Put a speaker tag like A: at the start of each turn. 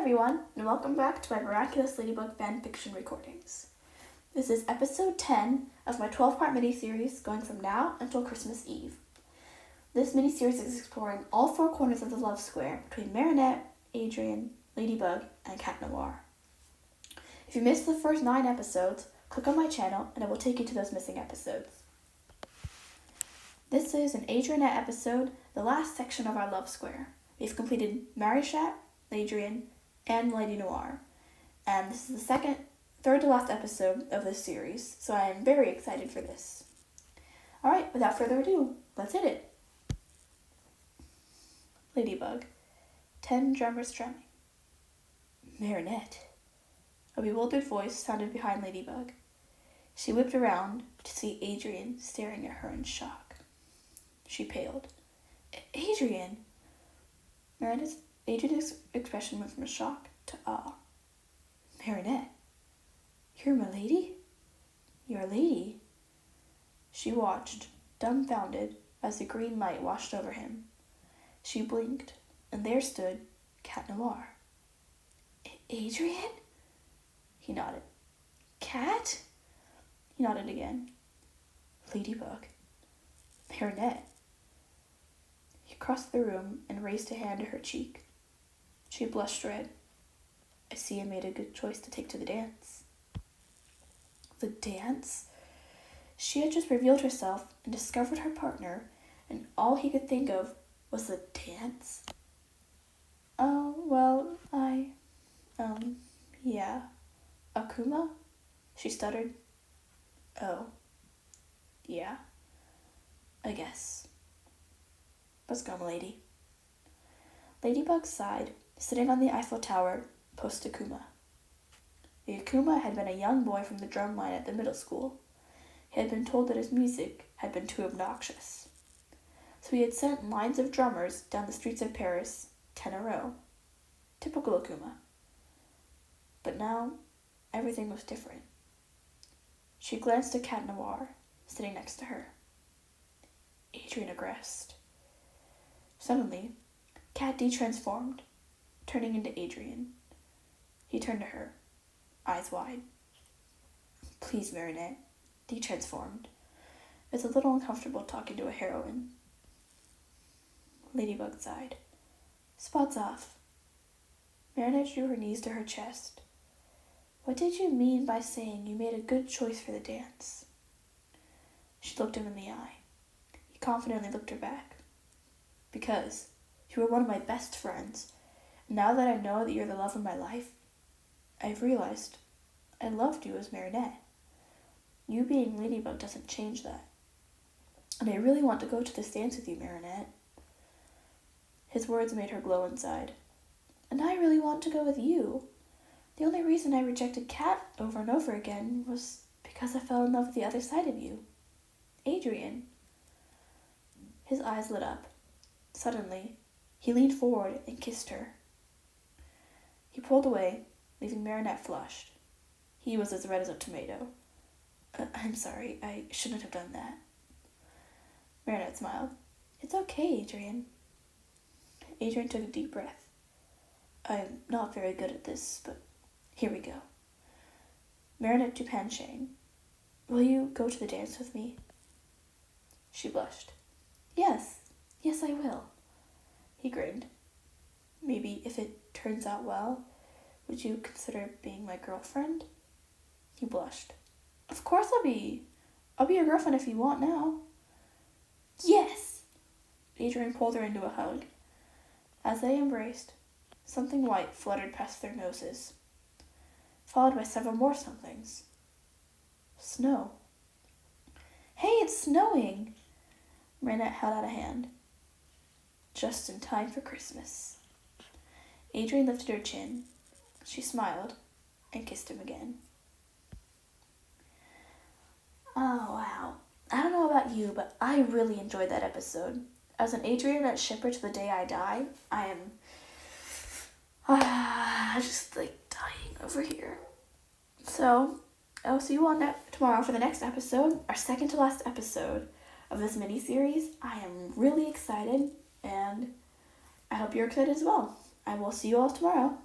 A: everyone, and welcome back to my Miraculous Ladybug fanfiction recordings. This is episode 10 of my 12-part mini-series going from now until Christmas Eve. This mini-series is exploring all four corners of the love square between Marinette, Adrienne, Ladybug, and Cat Noir. If you missed the first 9 episodes, click on my channel and it will take you to those missing episodes. This is an Adrienette episode, the last section of our love square. We've completed Marinette, Adrienne, and Lady Noir, and this is the third to last episode of this series, so I am very excited for this. Alright, without further ado, let's hit it. Ladybug, 10 drummers strumming. Marinette. A bewildered voice sounded behind Ladybug. She whipped around to see Adrienne staring at her in shock. She paled. Adrienne! Adrienne's expression went from shock to awe. Marinette, you're my lady? You're a lady? She watched, dumbfounded, as the green light washed over him. She blinked, and there stood Cat Noir. Adrienne? He nodded. Cat? He nodded again. Ladybug. Marinette. He crossed the room and raised a hand to her cheek. She blushed red. I see I made a good choice to take to the dance. The dance? She had just revealed herself and discovered her partner, and all he could think of was the dance. Oh, well, yeah. Akuma? She stuttered. Oh, yeah. I guess. Let's go, m'lady. Ladybug sighed, sitting on the Eiffel Tower, post Akuma. The Akuma had been a young boy from the drum line at the middle school. He had been told that his music had been too obnoxious. So he had sent lines of drummers down the streets of Paris, 10 a row. Typical Akuma. But now, everything was different. She glanced at Cat Noir, sitting next to her. Adrienne aggressed. Suddenly, Cat de-transformed, turning into Adrienne. He turned to her, eyes wide. Please, Marinette, de-transformed. It's a little uncomfortable talking to a heroine. Ladybug sighed. Spots off. Marinette drew her knees to her chest. What did you mean by saying you made a good choice for the dance? She looked him in the eye. He confidently looked her back. Because you were one of my best friends. Now that I know that you're the love of my life, I've realized I loved you as Marinette. You being Ladybug doesn't change that. And I really want to go to this dance with you, Marinette. His words made her glow inside. And I really want to go with you. The only reason I rejected Cat over and over again was because I fell in love with the other side of you. Adrienne. His eyes lit up. Suddenly, he leaned forward and kissed her. He pulled away, leaving Marinette flushed. He was as red as a tomato. I'm sorry, I shouldn't have done that. Marinette smiled. It's okay, Adrienne. Adrienne took a deep breath. I'm not very good at this, but here we go. Marinette Dupanchang, will you go to the dance with me? She blushed. Yes, I will. He grinned. Maybe if it turns out well, would you consider being my girlfriend? He blushed. Of course I'll be your girlfriend if you want now. Yes! Adrienne pulled her into a hug. As they embraced, something white fluttered past their noses, followed by several more somethings. Snow. Hey, it's snowing! Marinette held out a hand. Just in time for Christmas. Adrienne lifted her chin. She smiled and kissed him again. Oh, wow. I don't know about you, but I really enjoyed that episode. As an Adrienette shipper to the day I die, I am just like dying over here. So, I'll see you all tomorrow for the next episode, our second to last episode of this mini-series. I am really excited, and I hope you're excited as well. I will see you all tomorrow.